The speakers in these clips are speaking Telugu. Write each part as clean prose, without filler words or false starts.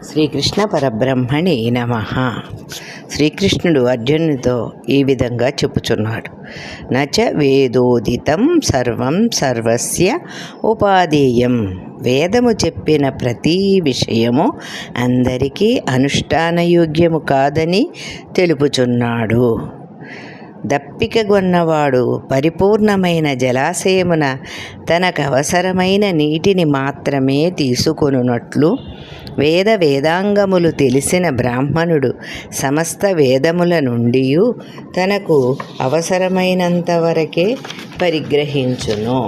శ్రీకృష్ణ పరబ్రహ్మణే నమః. శ్రీకృష్ణుడు అర్జునుడితో ఈ విధంగా చెప్పుచున్నాడు. నచ వేదోదితం సర్వం సర్వస్య ఉపాదేయం. వేదము చెప్పిన ప్రతి విషయము అందరికీ అనుష్ఠానయోగ్యము కాదని తెలుపుచున్నాడు. దప్పికగొన్నవాడు పరిపూర్ణమైన జలాశయమున తనకు అవసరమైన నీటిని మాత్రమే తీసుకొనున్నట్లు వేదాంగములు తెలిసిన బ్రాహ్మణుడు సమస్త వేదముల నుండి తనకు అవసరమైనంత వరకే పరిగ్రహించును.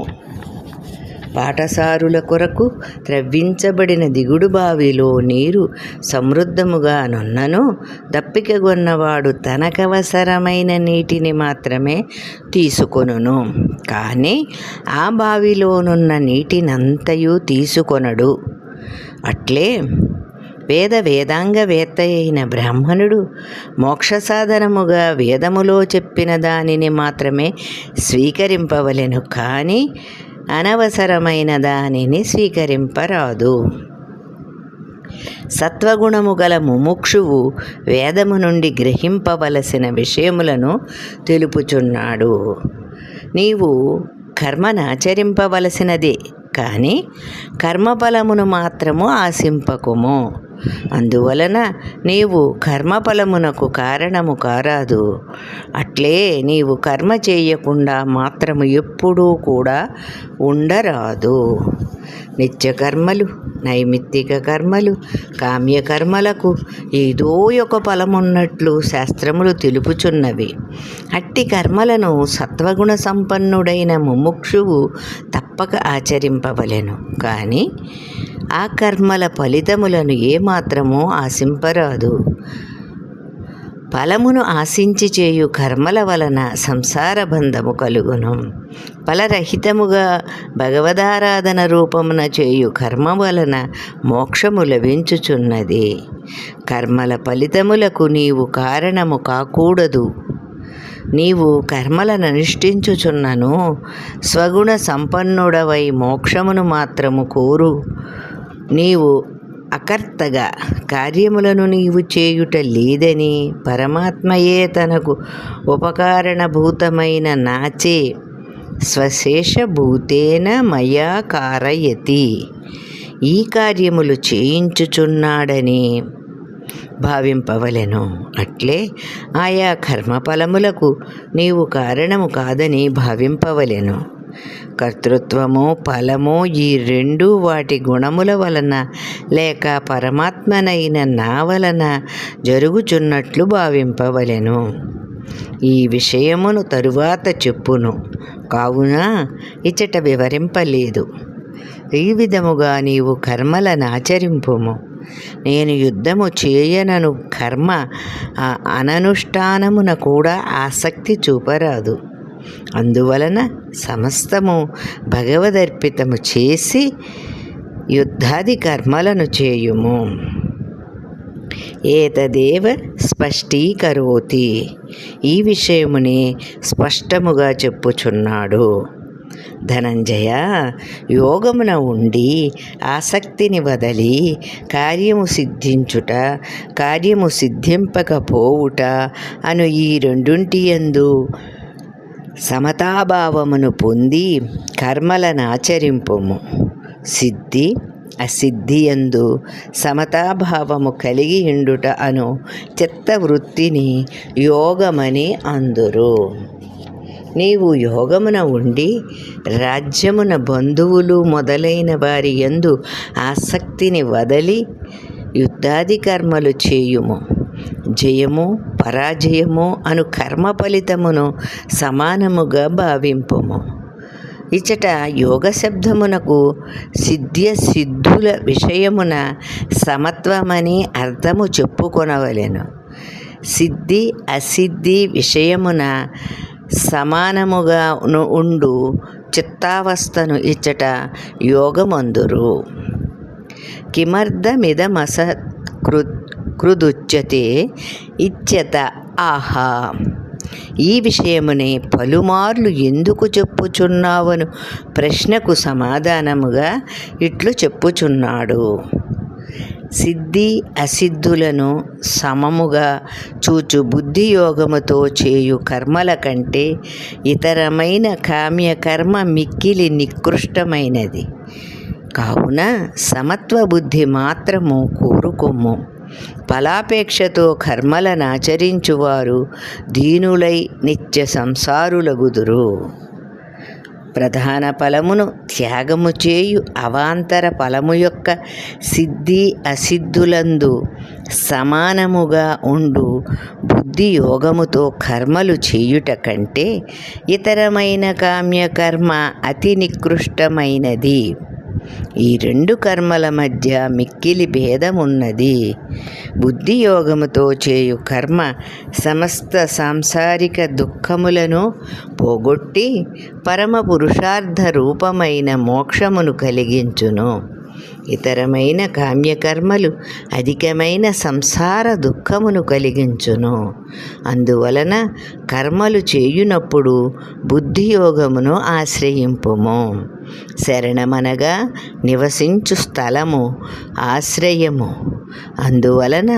పాఠశారుల కొరకు త్రవ్వించబడిన దిగుడు బావిలో నీరు సమృద్ధముగా నున్నను దప్పికగొన్నవాడు తనకవసరమైన నీటిని మాత్రమే తీసుకొనును, కానీ ఆ బావిలోనున్న నీటినంతయు తీసుకొనడు. అట్లే వేదాంగవేత్త అయిన బ్రాహ్మణుడు మోక్ష సాధనముగా వేదములో చెప్పిన దానిని మాత్రమే స్వీకరింపవలెను, కానీ అనవసరమైన దానిని స్వీకరింపరాదు. సత్వగుణము గల ముముక్షువు వేదము నుండి గ్రహింపవలసిన విషయములను తెలుపుచున్నాడు. నీవు కర్మనాచరింపవలసినదే, కానీ కర్మఫలమును మాత్రము ఆశింపకుము. అందువలన నీవు కర్మఫలమునకు కారణము కారాదు. అట్లే నీవు కర్మ చేయకుండా మాత్రము ఎప్పుడూ కూడా ఉండరాదు. నిత్యకర్మలు, నైమిత్తిక కర్మలు, కామ్యకర్మలకు ఏదో ఒక ఫలమున్నట్లు శాస్త్రములు తెలుపుచున్నవి. అట్టి కర్మలను సత్వగుణ సంపన్నుడైన ముముక్షువు తప్పక ఆచరింపవలెను, కానీ ఆ కర్మల ఫలితములను ఏమాత్రమూ ఆశింపరాదు. ఫలమును ఆశించి చేయు కర్మల వలన సంసార బంధము కలుగును. ఫలరహితముగా భగవదారాధన రూపమున చేయు కర్మ వలన మోక్షము లభించుచున్నది. కర్మల ఫలితములకు నీవు కారణము కాకూడదు. నీవు కర్మలను అనుష్ఠించుచున్నను స్వగుణ సంపన్నుడవై మోక్షమును మాత్రము కోరు. నీవు అకర్తగా కార్యములను నీవు చేయుట లేదని పరమాత్మయే తనకు ఉపకారణభూతమైన నాచే స్వశేషభూతేన మయా కారయతి. ఈ కార్యములు చేయించుచున్నాడని భావింపవలెను. అట్లే ఆయా కర్మఫలములకు నీవు కారణము కాదని భావింపవలెను. కర్తృత్వము, ఫలము ఈ రెండు వాటి గుణముల వలన లేక పరమాత్మనైన నా వలన జరుగుచున్నట్లు భావింపవలెను. ఈ విషయమును తరువాత చెప్పును, కావున ఇచ్చట వివరింపలేదు. ఈ విధముగా నీవు కర్మలను ఆచరింపుము. నేను యుద్ధము చేయనను కర్మ అననుష్ఠానమున కూడా ఆసక్తి చూపరాదు. అందువలన సమస్తము భగవదర్పితము చేసి యుద్ధాది కర్మలను చేయుము. ఏతదేవ స్పష్టీకరోతి. ఈ విషయముని స్పష్టముగా చెప్పుచున్నాడు. ధనంజయ, యోగమున ఉండి ఆసక్తిని వదలి కార్యము సిద్ధించుట, కార్యము సిద్ధింపకపోవుట అను ఈ రెండుంటియందు సమతాభావమును పొంది కర్మలను ఆచరింపుము. సిద్ధి అసిద్ధియందు సమతాభావము కలిగి ఉండుట అను చిత్తవృత్తిని యోగమని అందురు. నీవు యోగమున ఉండి రాజ్యమున బంధువులు మొదలైన వారి యందు ఆసక్తిని వదలి యుద్ధాది కర్మలు చేయుము. జయము పరాజయము అను కర్మ ఫలితమును సమానముగా భావింపుము. ఇచ్చట యోగ శబ్దమునకు సిద్ధుల విషయమున సమత్వమని అర్థము చెప్పుకొనవలెను. సిద్ధి అసిద్ధి విషయమున సమానముగా ఉండు చిత్తావస్థను ఇచ్చట యోగమందురు. కిమర్థమిదమసకృదుచ్యతే ఇచ్యత ఆహా. ఈ విషయమునే పలుమార్లు ఎందుకు చెప్పుచున్నావను ప్రశ్నకు సమాధానముగా ఇట్లు చెప్పుచున్నాడు. సిద్ధి అసిద్ధులను సమముగా చూచు బుద్ధియోగముతో చేయు కర్మల కంటే ఇతరమైన కామ్యకర్మ మిక్కిలి నికృష్టమైనది. కావున సమత్వ బుద్ధి మాత్రము కోరుకొమ్ము. ఫలాపేక్షతో కర్మలను ఆచరించువారు దీనులై నిత్య సంసారులగుదురు. ప్రధాన ఫలమును త్యాగము చేయు అవాంతర ఫలము యొక్క సిద్ధి అసిద్ధులందు సమానముగా ఉండు బుద్ధి యోగముతో కర్మలు చేయుట కంటే ఇతరమైన కామ్యకర్మ అతి నికృష్టమైనది. ఈ రెండు కర్మల మధ్య మిక్కిలి భేదమున్నది. బుద్ధియోగముతో చేయు కర్మ సమస్త సాంసారిక దుఃఖములను పోగొట్టి పరమ పురుషార్థ రూపమైన మోక్షమును కలిగించును. ఇతరమైన కామ్యకర్మలు అధికమైన సంసార దుఃఖమును కలిగించును. అందువలన కర్మలు చేయునప్పుడు బుద్ధియోగమును ఆశ్రయింపుము. శరణమనగా నివసించు స్థలము, ఆశ్రయము. అందువలన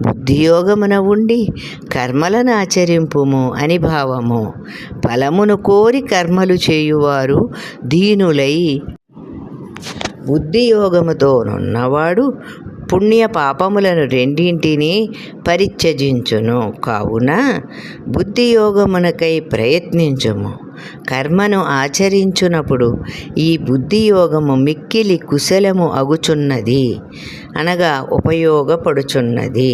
బుద్ధియోగమున ఉండి కర్మలను ఆచరింపుము అని భావము. ఫలమును కోరి కర్మలు చేయువారు దీనులై బుద్ధియోగముతోనున్నవాడు పుణ్య పాపములను రెండింటినీ పరిత్యజించును. కావున బుద్ధియోగమునకై ప్రయత్నించుము. కర్మను ఆచరించునప్పుడు ఈ బుద్ధియోగము మిక్కిలి కుశలము అగుచున్నది, అనగా ఉపయోగపడుచున్నది.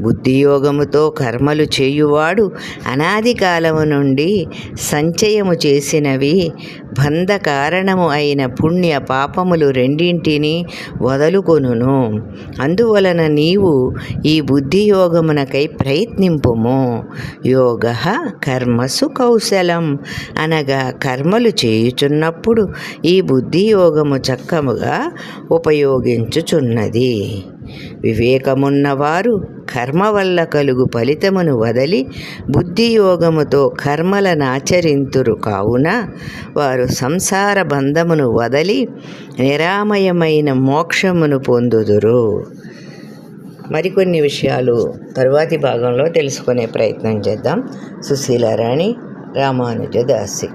బుద్ధియోగముతో కర్మలు చేయువాడు అనాది కాలము నుండి సంచయము చేసినవి బంధ కారణము అయిన పుణ్య పాపములు రెండింటినీ వదులుకొనును. అందువలన నీవు ఈ బుద్ధియోగమునకై ప్రయత్నింపుము. యోగః కర్మసు కౌశలం, అనగా కర్మలు చేయుచున్నప్పుడు ఈ బుద్ధియోగము చక్కముగా ఉపయోగించుచున్నది. వివేకమున్నవారు కర్మ వల్ల కలుగు ఫలితమును వదలి బుద్ధియోగముతో కర్మలను ఆచరింతురు. కావున వారు సంసార బంధమును వదలి నిరామయమైన మోక్షమును పొందుదురు. మరికొన్ని విషయాలు తరువాతి భాగంలో తెలుసుకునే ప్రయత్నం చేద్దాం. సుశీలారాణి రామానుజదాసి.